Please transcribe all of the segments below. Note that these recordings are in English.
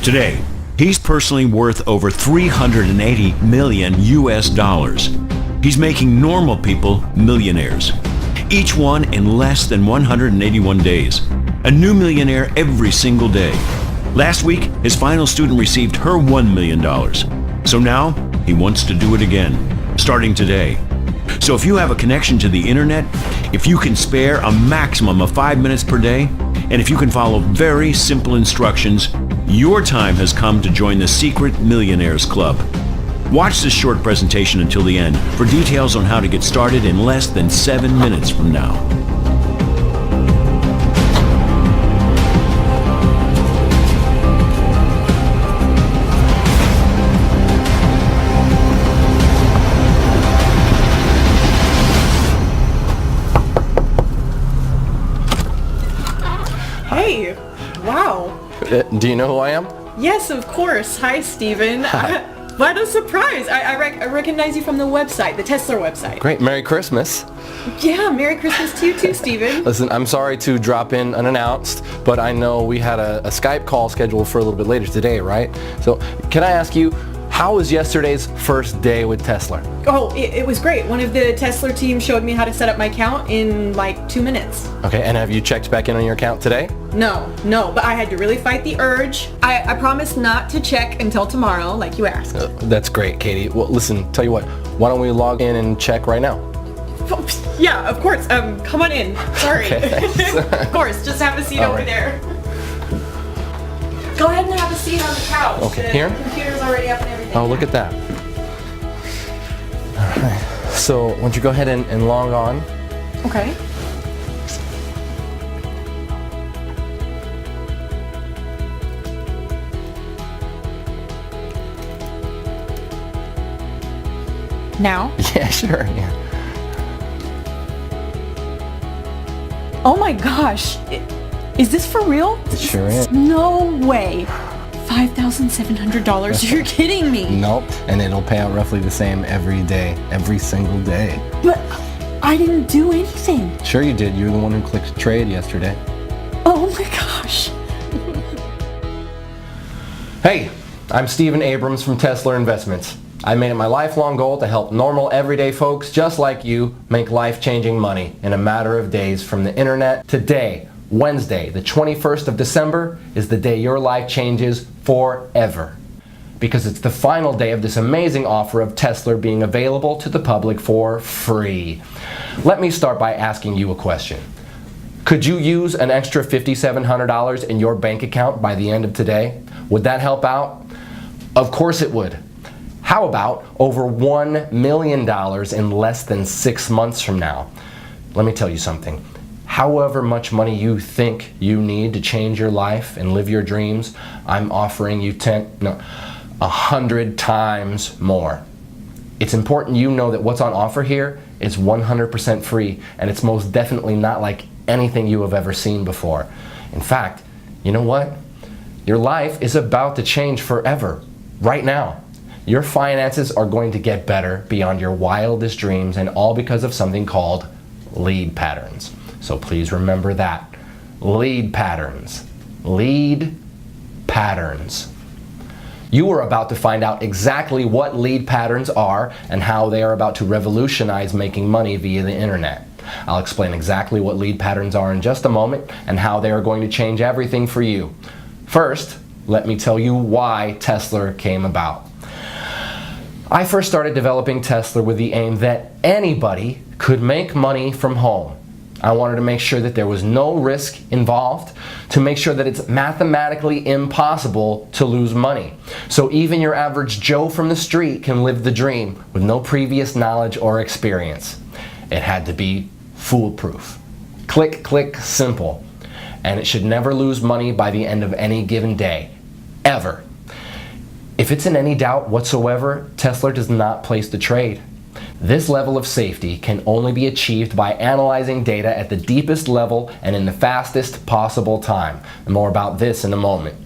Today, he's personally worth over $380 million US. He's making normal people millionaires, each one in less than 181 days. A new millionaire every single day. Last week, his final student received her $1 million. So now, he wants to do it again, starting today. So if you have a connection to the internet, if you can spare a maximum of 5 minutes per day, and if you can follow very simple instructions, your time has come to join the Secret Millionaires Club. Watch this short presentation until the end for details on how to get started in less than 7 minutes from now. Hey, wow. Do you know who I am? Yes, of course. Hi, Steven. What a surprise. I recognize you from the website, the Tesla website. Great. Merry Christmas. Yeah, Merry Christmas to you too, Steven. Listen, I'm sorry to drop in unannounced, but I know we had a Skype call scheduled for a little bit later today, right? So can I ask you, how was yesterday's first day with Tesla? Oh, it was great. One of the Tesla team showed me how to set up my account in like 2 minutes. Okay, and have you checked back in on your account today? No, but I had to really fight the urge. I promised not to check until tomorrow, like you asked. That's great, Katie. Well, listen, tell you what, why don't we log in and check right now? Yeah, of course. Come on in. Sorry. Okay, Of course, just have a seat All over right. there. Go ahead and have a seat on the couch. Okay, The here? computer's already up and everything. Oh, look at that. All right. So, why don't you go ahead and log on? Okay. Now? Yeah, sure. Yeah. Oh my gosh. Is this for real? It sure is. No way. $5,700. You're kidding me. Nope. And it'll pay out roughly the same every day, every single day. But I didn't do anything. Sure you did. You were the one who clicked trade yesterday. Oh my gosh. Hey, I'm Steven Abrams from Tesla Investments. I made it my lifelong goal to help normal, everyday folks just like you make life-changing money in a matter of days from the internet. Today, Wednesday, the 21st of December, is the day your life changes forever. Because it's the final day of this amazing offer of Tesla being available to the public for free. Let me start by asking you a question. Could you use an extra $5,700 in your bank account by the end of today? Would that help out? Of course it would. How about over $1 million in less than 6 months from now? Let me tell you something. However much money you think you need to change your life and live your dreams, I'm offering you 100 times more. It's important you know that what's on offer here is 100% free, and it's most definitely not like anything you have ever seen before. In fact, you know what? Your life is about to change forever, right now. Your finances are going to get better beyond your wildest dreams, and all because of something called lead patterns. So please remember that. Lead patterns. Lead patterns. You are about to find out exactly what lead patterns are and how they are about to revolutionize making money via the internet. I'll explain exactly what lead patterns are in just a moment and how they are going to change everything for you. First, let me tell you why Tesla came about. I first started developing Tesla with the aim that anybody could make money from home. I wanted to make sure that there was no risk involved, to make sure that it's mathematically impossible to lose money. So even your average Joe from the street can live the dream with no previous knowledge or experience. It had to be foolproof. Click, click, simple. And it should never lose money by the end of any given day. Ever. If it's in any doubt whatsoever, Tesla does not place the trade. This level of safety can only be achieved by analyzing data at the deepest level and in the fastest possible time. And more about this in a moment.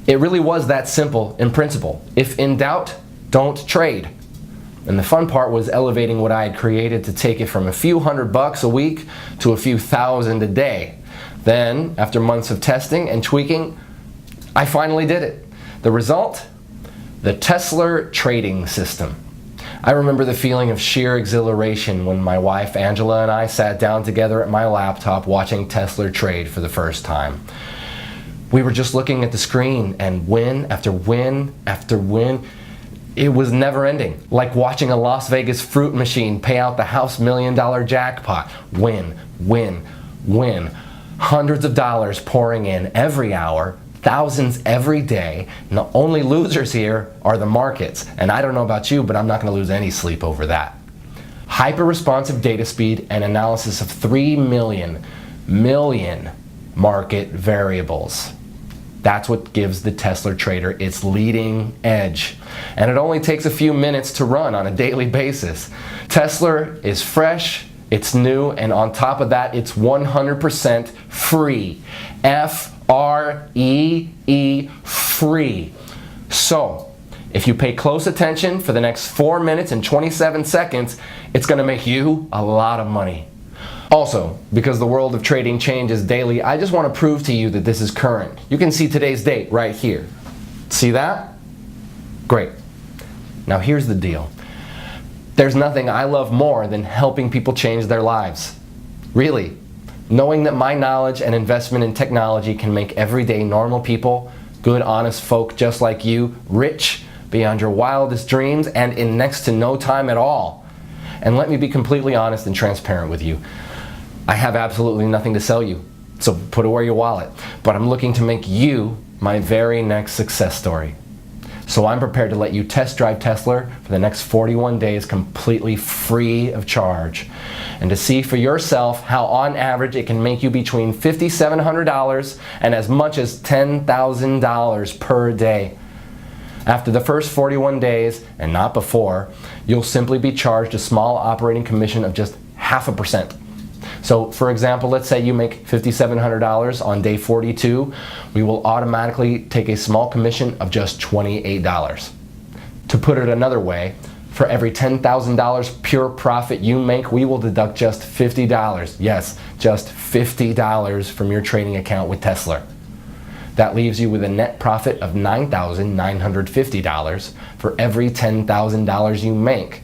It really was that simple in principle. If in doubt, don't trade. And the fun part was elevating what I had created to take it from a few $100 a week to a few thousand a day. Then, after months of testing and tweaking, I finally did it. The result? The Tesla trading system. I remember the feeling of sheer exhilaration when my wife Angela and I sat down together at my laptop watching Tesla trade for the first time. We were just looking at the screen, and win after win after win. It was never ending, like watching a Las Vegas fruit machine pay out the house $1 million jackpot. Win, win, win. Hundreds of dollars pouring in every hour, thousands every day. And the only losers here are the markets. And I don't know about you, but I'm not going to lose any sleep over that. Hyper-responsive data speed and analysis of 3 million market variables. That's what gives the Tesla trader its leading edge. And it only takes a few minutes to run on a daily basis. Tesla is fresh, it's new, and on top of that, it's 100% free. F-R-E-E, free. So, if you pay close attention for the next 4 minutes and 27 seconds, it's going to make you a lot of money. Also, because the world of trading changes daily, I just want to prove to you that this is current. You can see today's date right here. See that? Great. Now here's the deal. There's nothing I love more than helping people change their lives. Really. Knowing that my knowledge and investment in technology can make everyday normal people, good, honest folk just like you, rich beyond your wildest dreams and in next to no time at all. And let me be completely honest and transparent with you. I have absolutely nothing to sell you, so put away your wallet. But I'm looking to make you my very next success story. So I'm prepared to let you test drive Tesla for the next 41 days completely free of charge. And to see for yourself how on average it can make you between $5,700 and as much as $10,000 per day. After the first 41 days, and not before, you'll simply be charged a small operating commission of just 0.5%. So for example, let's say you make $5,700 on day 42, we will automatically take a small commission of just $28. To put it another way, for every $10,000 pure profit you make, we will deduct just $50. Yes, just $50 from your trading account with Tesla. That leaves you with a net profit of $9,950 for every $10,000 you make.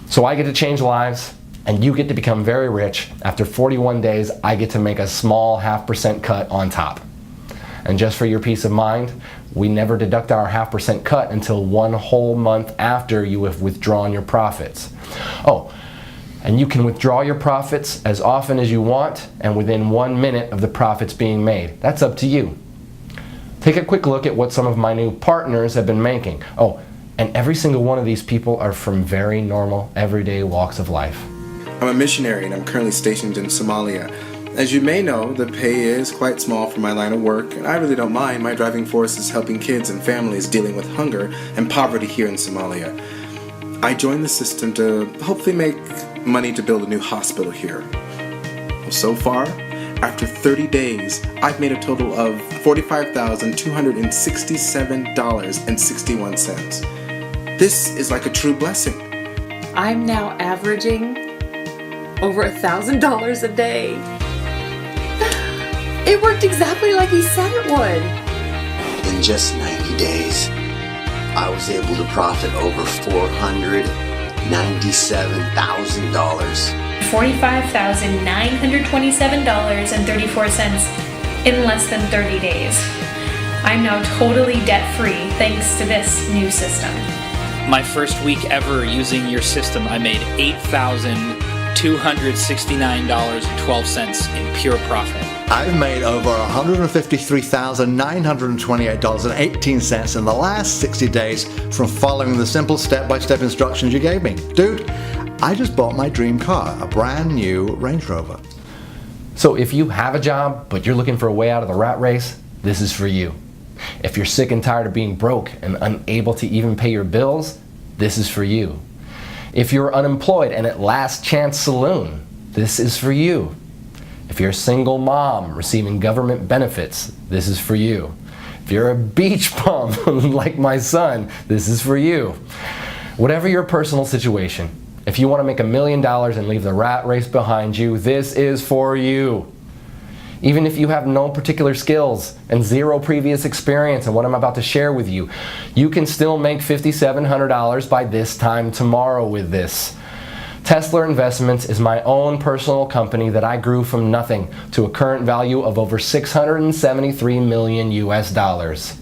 So I get to change lives, and you get to become very rich. After 41 days, I get to make a small 0.5% cut on top. And just for your peace of mind, we never deduct our 0.5% cut until 1 whole month after you have withdrawn your profits. Oh, and you can withdraw your profits as often as you want and within 1 minute of the profits being made. That's up to you. Take a quick look at what some of my new partners have been making. Oh, and every single one of these people are from very normal, everyday walks of life. I'm a missionary and I'm currently stationed in Somalia. As you may know, the pay is quite small for my line of work, and I really don't mind. My driving force is helping kids and families dealing with hunger and poverty here in Somalia. I joined the system to hopefully make money to build a new hospital here. Well, so far, after 30 days, I've made a total of $45,267.61. This is like a true blessing. I'm now averaging over $1,000 a day. It worked exactly like he said it would. In just 90 days, I was able to profit over $497,000. $45,927.34 in less than 30 days. I'm now totally debt-free thanks to this new system. My first week ever using your system, I made $8,269.12 in pure profit. I've made over $153,928.18 in the last 60 days from following the simple step-by-step instructions you gave me. Dude, I just bought my dream car, a brand new Range Rover. So if you have a job, but you're looking for a way out of the rat race, this is for you. If you're sick and tired of being broke and unable to even pay your bills, this is for you. If you're unemployed and at Last Chance Saloon, this is for you. If you're a single mom receiving government benefits, this is for you. If you're a beach bum like my son, this is for you. Whatever your personal situation, if you want to make $1 million and leave the rat race behind you, this is for you. Even if you have no particular skills and zero previous experience in what I'm about to share with you, you can still make $5,700 by this time tomorrow with this. Tesla Investments is my own personal company that I grew from nothing to a current value of over 673 million US dollars.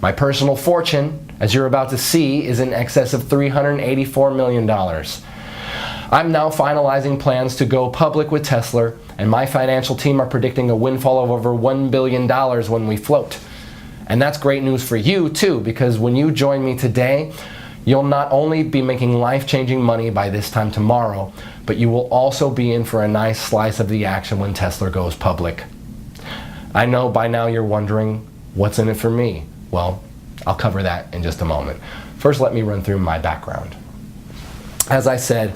My personal fortune, as you're about to see, is in excess of $384 million. I'm now finalizing plans to go public with Tesla, and my financial team are predicting a windfall of over $1 billion when we float. And that's great news for you too, because when you join me today, you'll not only be making life-changing money by this time tomorrow, but you will also be in for a nice slice of the action when Tesla goes public. I know by now you're wondering, what's in it for me? Well, I'll cover that in just a moment. First, let me run through my background. As I said,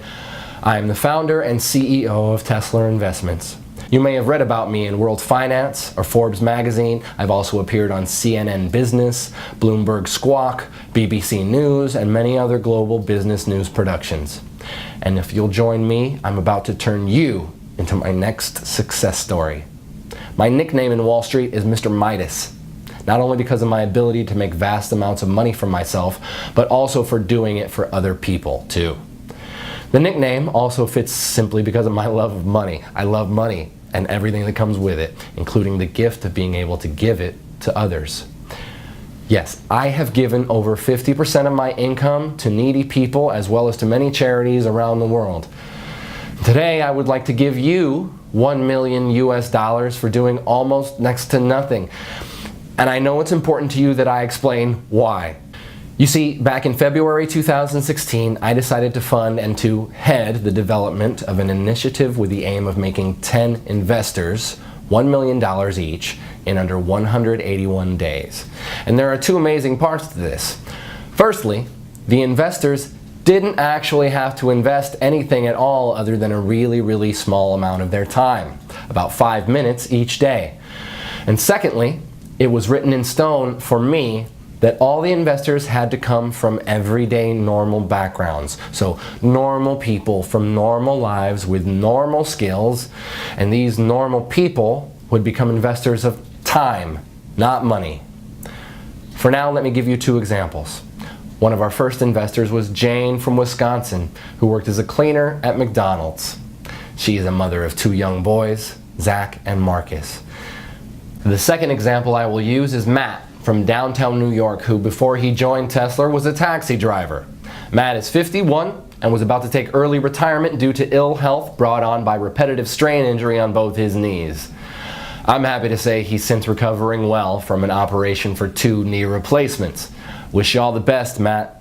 I am the founder and CEO of Tesla Investments. You may have read about me in World Finance or Forbes magazine. I've also appeared on CNN Business, Bloomberg Squawk, BBC News, and many other global business news productions. And if you'll join me, I'm about to turn you into my next success story. My nickname in Wall Street is Mr. Midas, not only because of my ability to make vast amounts of money for myself, but also for doing it for other people too. The nickname also fits simply because of my love of money. I love money and everything that comes with it, including the gift of being able to give it to others. Yes, I have given over 50% of my income to needy people as well as to many charities around the world. Today, I would like to give you $1 million US dollars for doing almost next to nothing. And I know it's important to you that I explain why. You see, back in February 2016, I decided to fund and to head the development of an initiative with the aim of making 10 investors $1 million each in under 181 days. And there are two amazing parts to this. Firstly, the investors didn't actually have to invest anything at all other than a really small amount of their time, about 5 minutes each day. And secondly, it was written in stone for me that all the investors had to come from everyday normal backgrounds. So normal people from normal lives with normal skills, and these normal people would become investors of time, not money. For now, let me give you two examples. One of our first investors was Jane from Wisconsin, who worked as a cleaner at McDonald's. She is a mother of 2 young boys, Zach and Marcus. The second example I will use is Matt from downtown New York, who before he joined Tesla was a taxi driver. Matt is 51 and was about to take early retirement due to ill health brought on by repetitive strain injury on both his knees. I'm happy to say he's since recovering well from an operation for 2 knee replacements. Wish you all the best, Matt.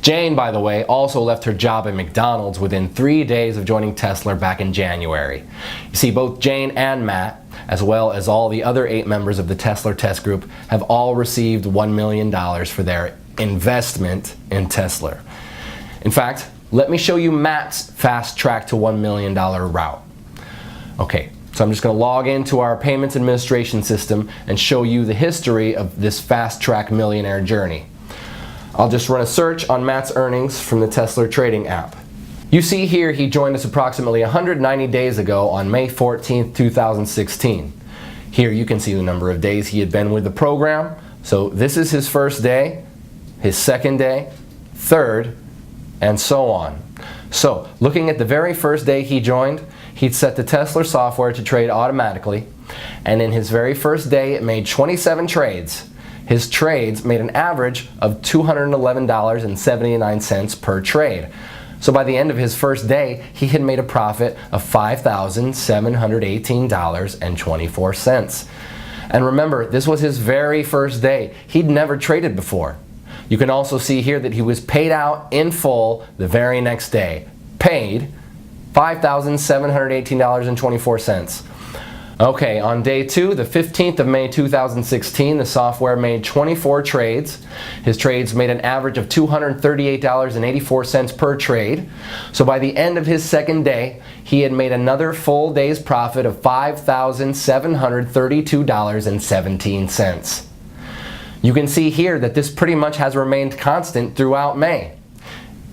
Jane, by the way, also left her job at McDonald's within 3 days of joining Tesla back in January. You see, both Jane and Matt, as well as all the other 8 members of the Tesla Test Group, have all received $1 million for their investment in Tesla. In fact, let me show you Matt's fast track to $1 million route. Okay, so I'm just going to log into our payments administration system and show you the history of this fast track millionaire journey. I'll just run a search on Matt's earnings from the Tesla trading app. You see here he joined us approximately 190 days ago on May 14th, 2016. Here you can see the number of days he had been with the program. So this is his first day, his second day, third, and so on. So looking at the very first day he joined, he'd set the Tesla software to trade automatically, and in his very first day it made 27 trades. His trades made an average of $211.79 per trade. So by the end of his first day, he had made a profit of $5,718.24. And remember, this was his very first day. He'd never traded before. You can also see here that he was paid out in full the very next day. Paid $5,718.24. Okay, on day 2, the 15th of May 2016, the software made 24 trades. His trades made an average of $238.84 per trade. So by the end of his second day, he had made another full day's profit of $5,732.17. You can see here that this pretty much has remained constant throughout May.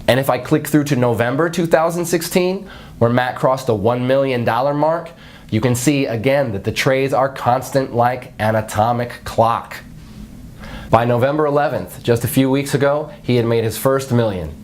And if I click through to November 2016, where Matt crossed the $1 million mark, you can see again that the trades are constant like an atomic clock. By November 11th, just a few weeks ago, he had made his first million.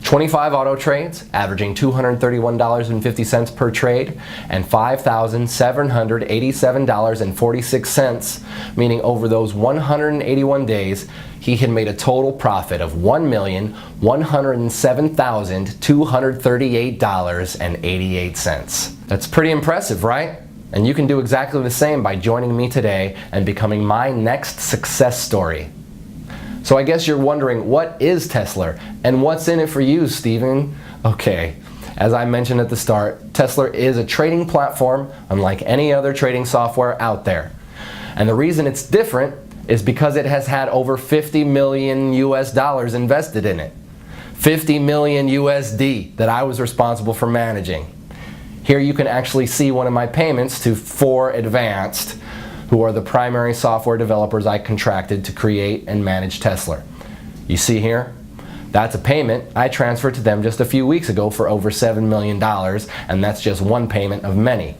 25 auto trades, averaging $231.50 per trade, and $5,787.46, meaning over those 181 days, he had made a total profit of $1,107,238.88. That's pretty impressive, right? And you can do exactly the same by joining me today and becoming my next success story. So I guess you're wondering, what is Tesla and what's in it for you, Steven? Okay, as I mentioned at the start, Tesla is a trading platform unlike any other trading software out there. And the reason it's different is because it has had over 50 million US dollars invested in it. 50 million USD that I was responsible for managing. Here you can actually see one of my payments to 4Advanced, who are the primary software developers I contracted to create and manage Tesla. You see here? That's a payment I transferred to them just a few weeks ago for over $7 million, and that's just one payment of many.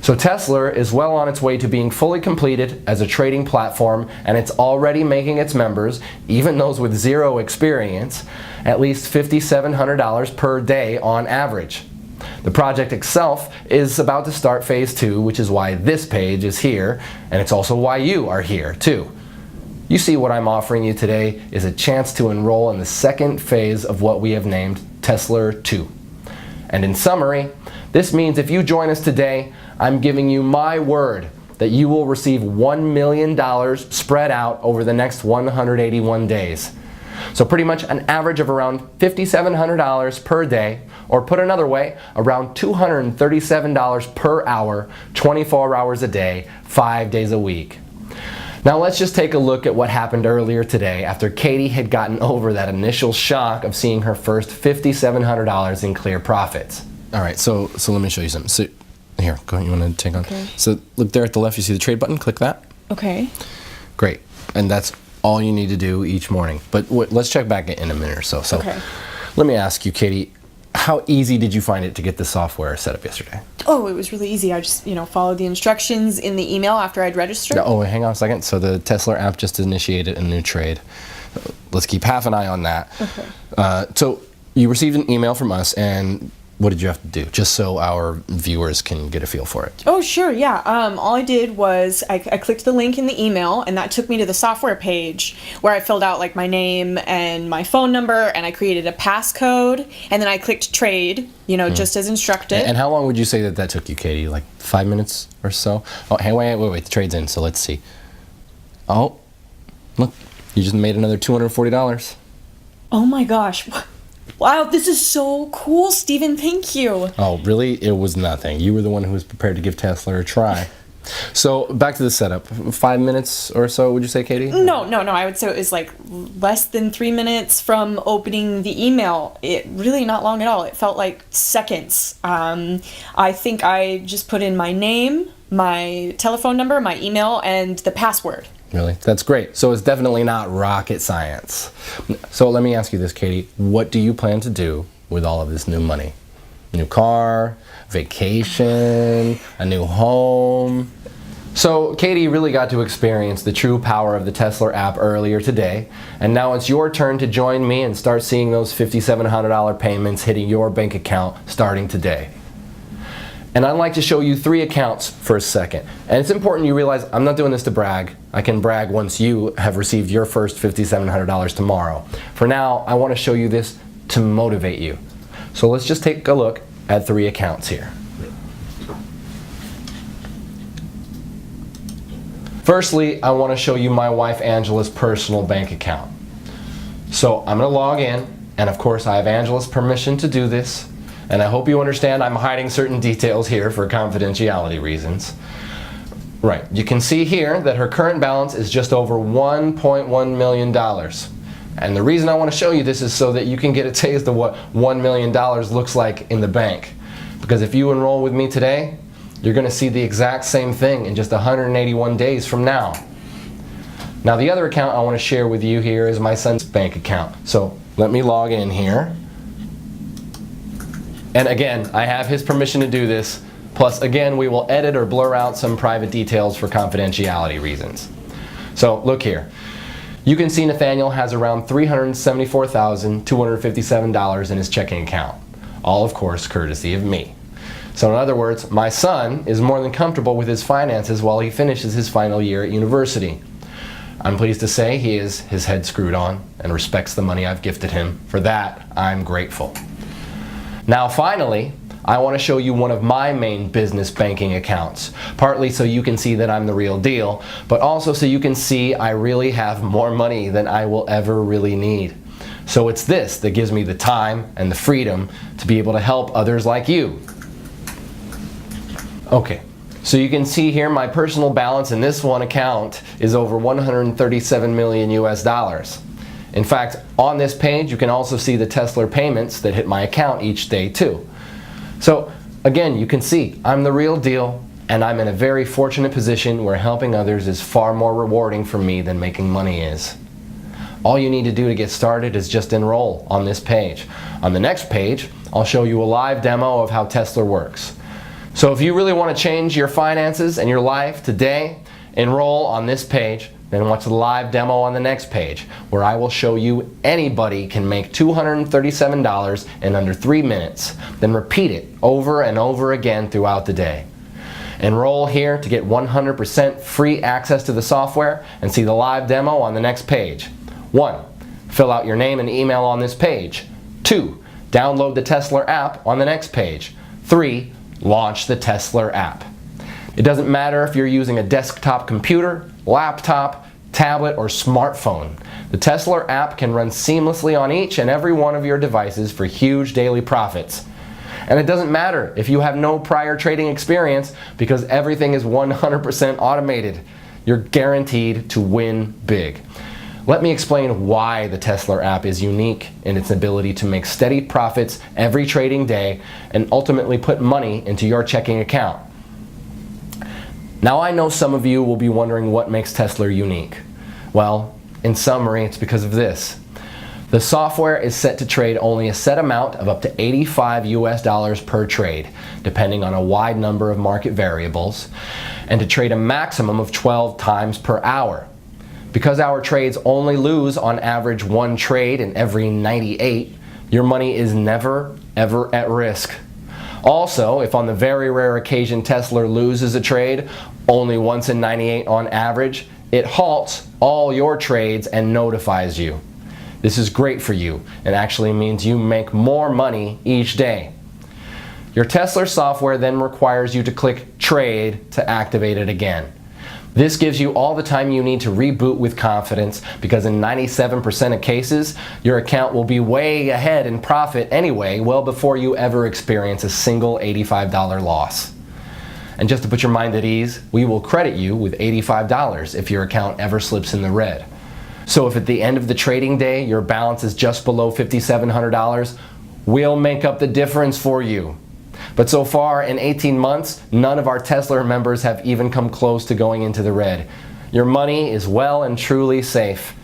So Tesla is well on its way to being fully completed as a trading platform, and it's already making its members, even those with zero experience, at least $5,700 per day on average. The project itself is about to start phase 2, which is why this page is here, and it's also why you are here too. You see, what I'm offering you today is a chance to enroll in the second phase of what we have named Tesla 2. And in summary, this means if you join us today, I'm giving you my word that you will receive $1 million spread out over the next 181 days. So pretty much an average of around $5,700 per day, or put another way, around $237 per hour, 24 hours a day, 5 days a week. Now let's just take a look at what happened earlier today after Katie had gotten over that initial shock of seeing her first $5,700 in clear profits. All right, so let me show you something. So here, go ahead, you want to take on? Okay. So look there at the left, you see the trade button, click that. Okay. Great, and that's all you need to do each morning. But let's check back in a minute or so. So Okay. let me ask you, Katie, how easy did you find it to get the software set up yesterday? Oh, it was really easy. I just, followed the instructions in the email after I'd registered. Oh, hang on a second. So the Tesla app just initiated a new trade. Let's keep half an eye on that. Okay. So you received an email from us, and what did you have to do, just so our viewers can get a feel for it? Oh, sure, yeah. All I did was I clicked the link in the email, and that took me to the software page where I filled out like my name and my phone number, and I created a passcode, and then I clicked trade, just as instructed. And how long would you say that took you, Katie? Like 5 minutes or so? Oh, hey, wait, the trade's in, so let's see. Oh, look, you just made another $240. Oh my gosh. Wow, this is so cool, Steven. Thank you. Oh, really? It was nothing. You were the one who was prepared to give Tesla a try. So back to the setup. 5 minutes or so, would you say, Katie? No. I would say it was like less than 3 minutes from opening the email. It really not long at all. It felt like seconds. I think I just put in my name, my telephone number, my email, and the password. Really? That's great. So it's definitely not rocket science. So let me ask you this, Katie. What do you plan to do with all of this new money? New car, vacation, a new home? So Katie really got to experience the true power of the Tesla app earlier today, and now it's your turn to join me and start seeing those $5,700 payments hitting your bank account starting today. And I'd like to show you 3 accounts for a second. And it's important you realize I'm not doing this to brag. I can brag once you have received your first $5,700 tomorrow. For now, I want to show you this to motivate you. So let's just take a look at 3 accounts here. Firstly, I want to show you my wife Angela's personal bank account. So I'm going to log in, and of course I have Angela's permission to do this. And I hope you understand I'm hiding certain details here for confidentiality reasons. Right, you can see here that her current balance is just over $1.1 million. And the reason I want to show you this is so that you can get a taste of what $1 million looks like in the bank. Because if you enroll with me today, you're going to see the exact same thing in just 181 days from now. Now the other account I want to share with you here is my son's bank account. So let me log in here. And again, I have his permission to do this. Plus, again, we will edit or blur out some private details for confidentiality reasons. So, look here. You can see Nathaniel has around $374,257 in his checking account. All, of course, courtesy of me. So in other words, my son is more than comfortable with his finances while he finishes his final year at university. I'm pleased to say he has his head screwed on and respects the money I've gifted him. For that, I'm grateful. Now finally, I want to show you one of my main business banking accounts, partly so you can see that I'm the real deal, but also so you can see I really have more money than I will ever really need. So it's this that gives me the time and the freedom to be able to help others like you. Okay, so you can see here my personal balance in this one account is over 137 million US dollars. In fact, on this page you can also see the Tesla payments that hit my account each day too. So again, you can see I'm the real deal, and I'm in a very fortunate position where helping others is far more rewarding for me than making money is. All you need to do to get started is just enroll on this page. On the next page, I'll show you a live demo of how Tesla works. So if you really want to change your finances and your life today, enroll on this page, then watch the live demo on the next page, where I will show you anybody can make $237 in under 3 minutes, then repeat it over and over again throughout the day. Enroll here to get 100% free access to the software and see the live demo on the next page. 1. Fill out your name and email on this page. 2. Download the Tesla app on the next page. 3. Launch the Tesla app. It doesn't matter if you're using a desktop computer, laptop, tablet, or smartphone. The Tesla app can run seamlessly on each and every one of your devices for huge daily profits. And it doesn't matter if you have no prior trading experience, because everything is 100% automated. You're guaranteed to win big. Let me explain why the Tesla app is unique in its ability to make steady profits every trading day and ultimately put money into your checking account. Now I know some of you will be wondering what makes Tesla unique. Well, in summary, it's because of this. The software is set to trade only a set amount of up to 85 US dollars per trade, depending on a wide number of market variables, and to trade a maximum of 12 times per hour. Because our trades only lose on average 1 trade in every 98, your money is never, ever at risk. Also, if on the very rare occasion Tesla loses a trade, only once in 98 on average, it halts all your trades and notifies you. This is great for you and actually means you make more money each day. Your Tesla software then requires you to click Trade to activate it again. This gives you all the time you need to reboot with confidence, because in 97% of cases, your account will be way ahead in profit anyway, well before you ever experience a single $85 loss. And just to put your mind at ease, we will credit you with $85 if your account ever slips in the red. So if at the end of the trading day your balance is just below $5,700, we'll make up the difference for you. But so far, in 18 months, none of our Tesla members have even come close to going into the red. Your money is well and truly safe.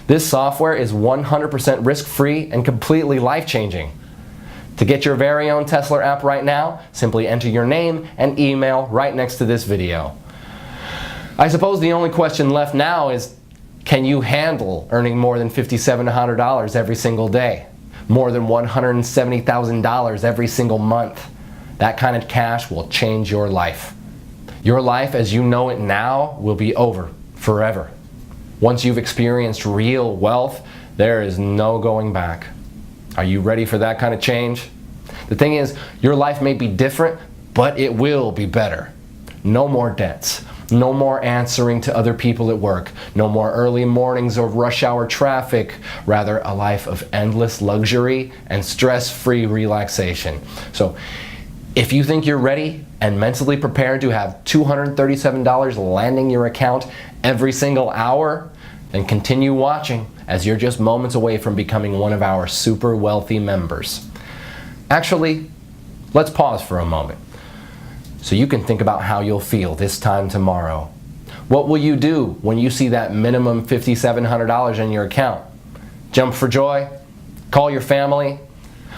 This software is 100% risk-free and completely life-changing. To get your very own Tesla app right now, simply enter your name and email right next to this video. I suppose the only question left now is, can you handle earning more than $5,700 every single day? More than $170,000 every single month? That kind of cash will change your life. Your life as you know it now will be over forever. Once you've experienced real wealth, there is no going back. Are you ready for that kind of change? The thing is, your life may be different, but it will be better. No more debts. No more answering to other people at work. No more early mornings or rush hour traffic. Rather, a life of endless luxury and stress-free relaxation. So, if you think you're ready and mentally prepared to have $237 landing your account every single hour, then continue watching, as you're just moments away from becoming one of our super wealthy members. Actually, let's pause for a moment so you can think about how you'll feel this time tomorrow. What will you do when you see that minimum $5,700 in your account? Jump for joy? Call your family?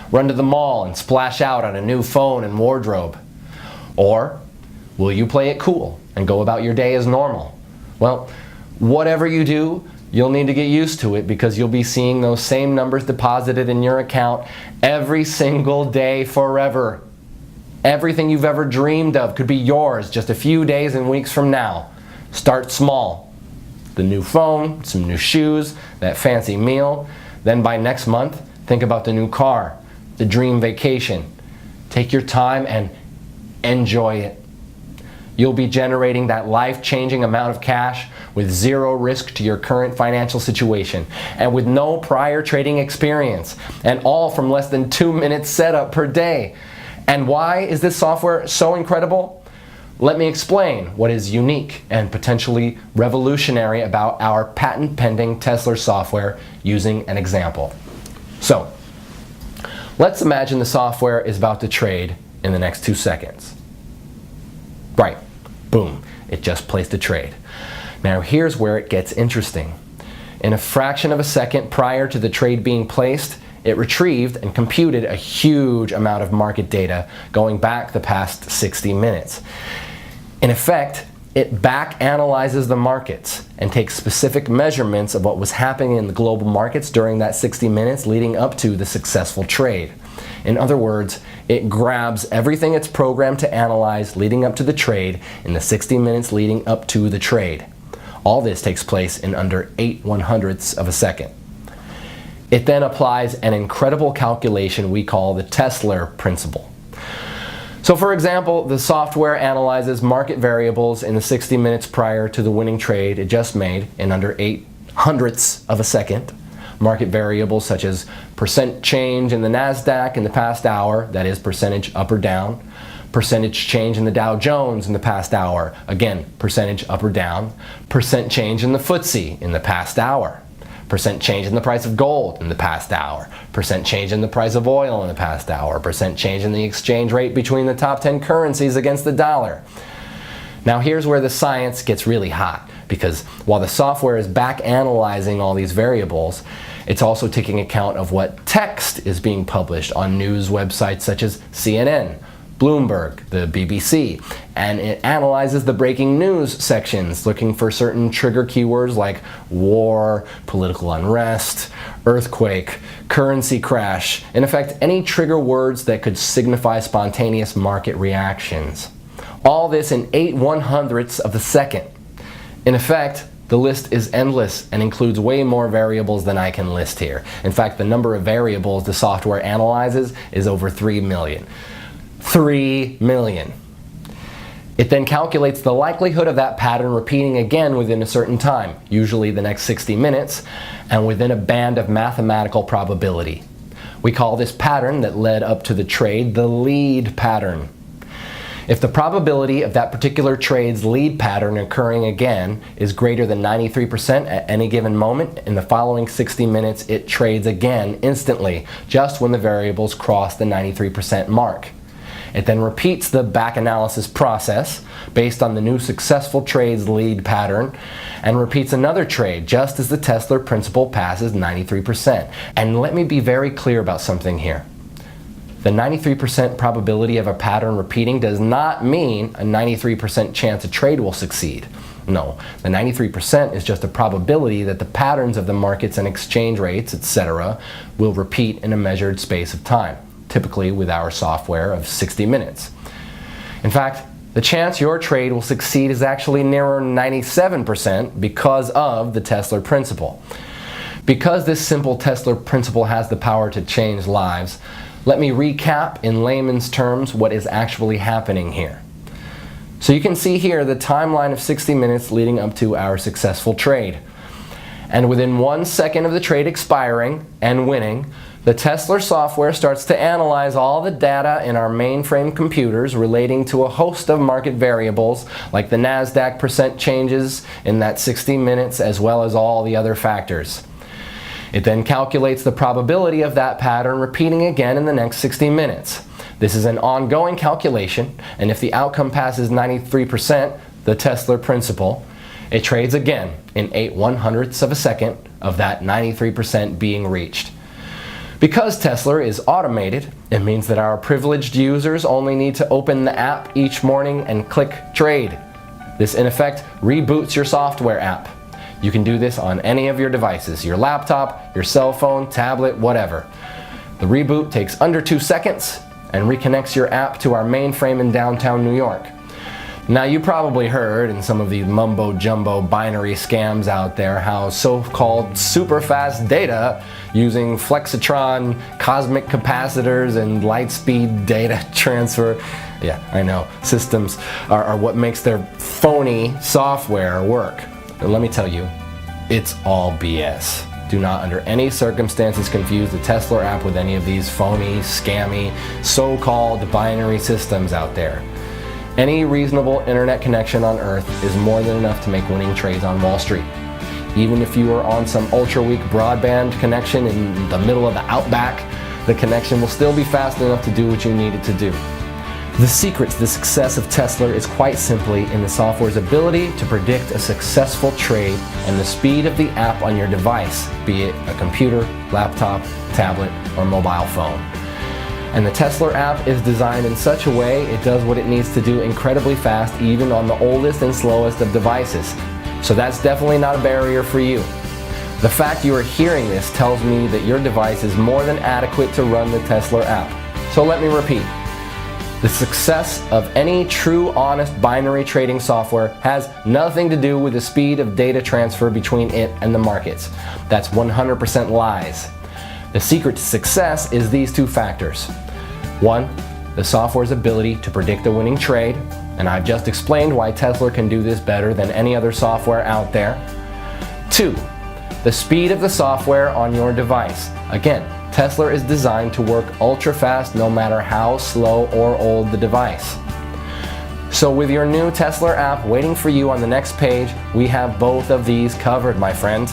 Run to the mall and splash out on a new phone and wardrobe? Or will you play it cool and go about your day as normal? Well, whatever you do, you'll need to get used to it because you'll be seeing those same numbers deposited in your account every single day forever. Everything you've ever dreamed of could be yours just a few days and weeks from now. Start small. The new phone, some new shoes, that fancy meal. Then by next month, think about the new car, the dream vacation. Take your time and enjoy it. You'll be generating that life-changing amount of cash with zero risk to your current financial situation and with no prior trading experience, and all from less than 2 minutes setup per day. And why is this software so incredible? Let me explain what is unique and potentially revolutionary about our patent-pending Tesla software using an example. So, let's imagine the software is about to trade in the next 2 seconds. Right, boom, it just placed a trade. Now here's where it gets interesting. In a fraction of a second prior to the trade being placed, it retrieved and computed a huge amount of market data going back the past 60 minutes. In effect, it back analyzes the markets and takes specific measurements of what was happening in the global markets during that 60 minutes leading up to the successful trade. In other words, it grabs everything it's programmed to analyze leading up to the trade in the 60 minutes leading up to the trade. All this takes place in under 8/100ths of a second. It then applies an incredible calculation we call the Tesla principle. So for example, the software analyzes market variables in the 60 minutes prior to the winning trade it just made in under 8/100ths of a second. Market variables such as percent change in the NASDAQ in the past hour, that is percentage up or down, percentage change in the Dow Jones in the past hour, again percentage up or down, percent change in the FTSE in the past hour, percent change in the price of gold in the past hour, percent change in the price of oil in the past hour, percent change in the exchange rate between the top 10 currencies against the dollar. Now here's where the science gets really hot, because while the software is back analyzing all these variables, it's also taking account of what text is being published on news websites such as CNN, Bloomberg, the BBC, and it analyzes the breaking news sections looking for certain trigger keywords like war, political unrest, earthquake, currency crash, in effect any trigger words that could signify spontaneous market reactions. All this in 8/100ths of a second. In effect, the list is endless and includes way more variables than I can list here. In fact, the number of variables the software analyzes is over 3 million. 3 million. It then calculates the likelihood of that pattern repeating again within a certain time, usually the next 60 minutes, and within a band of mathematical probability. We call this pattern that led up to the trade the lead pattern. If the probability of that particular trade's lead pattern occurring again is greater than 93% at any given moment, in the following 60 minutes it trades again instantly, just when the variables cross the 93% mark. It then repeats the back analysis process based on the new successful trade's lead pattern and repeats another trade just as the Tesla principle passes 93%. And let me be very clear about something here. The 93% probability of a pattern repeating does not mean a 93% chance a trade will succeed. No, the 93% is just a probability that the patterns of the markets and exchange rates, etc., will repeat in a measured space of time, typically with our software of 60 minutes. In fact, the chance your trade will succeed is actually nearer 97% because of the Tesla principle. Because this simple Tesla principle has the power to change lives, let me recap in layman's terms what is actually happening here. So you can see here the timeline of 60 minutes leading up to our successful trade. And within 1 second of the trade expiring and winning, the Tesla software starts to analyze all the data in our mainframe computers relating to a host of market variables like the NASDAQ percent changes in that 60 minutes as well as all the other factors. It then calculates the probability of that pattern repeating again in the next 60 minutes. This is an ongoing calculation, and if the outcome passes 93%, the Tesla principle, it trades again in 8/100ths of a second of that 93% being reached. Because Tesla is automated, it means that our privileged users only need to open the app each morning and click trade. This in effect reboots your software app. You can do this on any of your devices, your laptop, your cell phone, tablet, whatever. The reboot takes under 2 seconds and reconnects your app to our mainframe in downtown New York. Now you probably heard in some of the mumbo-jumbo binary scams out there how so-called super fast data using flexitron, cosmic capacitors, and light-speed data transfer, yeah, I know, systems are what makes their phony software work. And let me tell you, it's all BS. Do not under any circumstances confuse the Tesla app with any of these phony, scammy, so-called binary systems out there. Any reasonable internet connection on Earth is more than enough to make winning trades on Wall Street. Even if you are on some ultra-weak broadband connection in the middle of the outback, the connection will still be fast enough to do what you need it to do. The secret to the success of Tesla is quite simply in the software's ability to predict a successful trade and the speed of the app on your device, be it a computer, laptop, tablet, or mobile phone. And the Tesla app is designed in such a way it does what it needs to do incredibly fast even on the oldest and slowest of devices. So that's definitely not a barrier for you. The fact you are hearing this tells me that your device is more than adequate to run the Tesla app. So let me repeat. The success of any true, honest binary trading software has nothing to do with the speed of data transfer between it and the markets. That's 100% lies. The secret to success is these 2 factors. 1, the software's ability to predict a winning trade, and I've just explained why Tesla can do this better than any other software out there. 2, the speed of the software on your device. Again, Tesla is designed to work ultra fast no matter how slow or old the device. So with your new Tesla app waiting for you on the next page, we have both of these covered, my friend.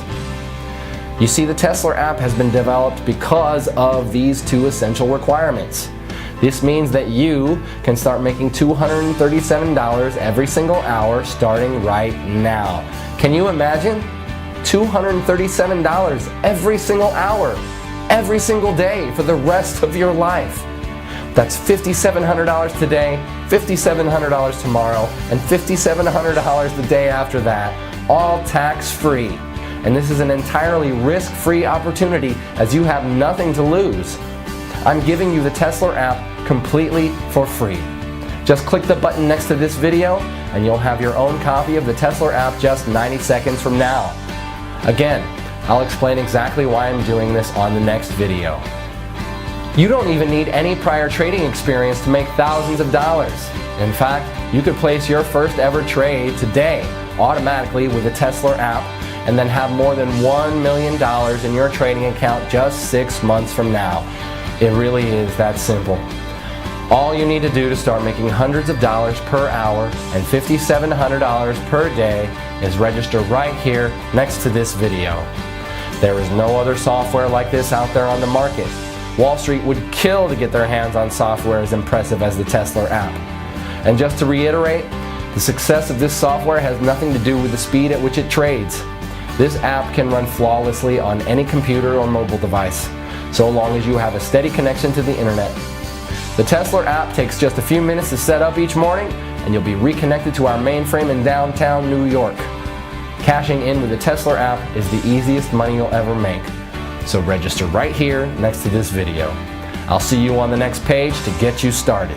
You see, the Tesla app has been developed because of these 2 essential requirements. This means that you can start making $237 every single hour starting right now. Can you imagine? $237 every single hour, every single day for the rest of your life. That's $5,700 today, $5,700 tomorrow, and $5,700 the day after that, all tax-free. And this is an entirely risk-free opportunity as you have nothing to lose. I'm giving you the Tesla app completely for free. Just click the button next to this video and you'll have your own copy of the Tesla app just 90 seconds from now. Again, I'll explain exactly why I'm doing this on the next video. You don't even need any prior trading experience to make thousands of dollars. In fact, you could place your first ever trade today automatically with the Tesla app and then have more than $1 million in your trading account just 6 months from now. It really is that simple. All you need to do to start making hundreds of dollars per hour and $5,700 per day is register right here next to this video. There is no other software like this out there on the market. Wall Street would kill to get their hands on software as impressive as the Tesla app. And just to reiterate, the success of this software has nothing to do with the speed at which it trades. This app can run flawlessly on any computer or mobile device, so long as you have a steady connection to the internet. The Tesla app takes just a few minutes to set up each morning, and you'll be reconnected to our mainframe in downtown New York. Cashing in with the Tesla app is the easiest money you'll ever make. So register right here next to this video. I'll see you on the next page to get you started.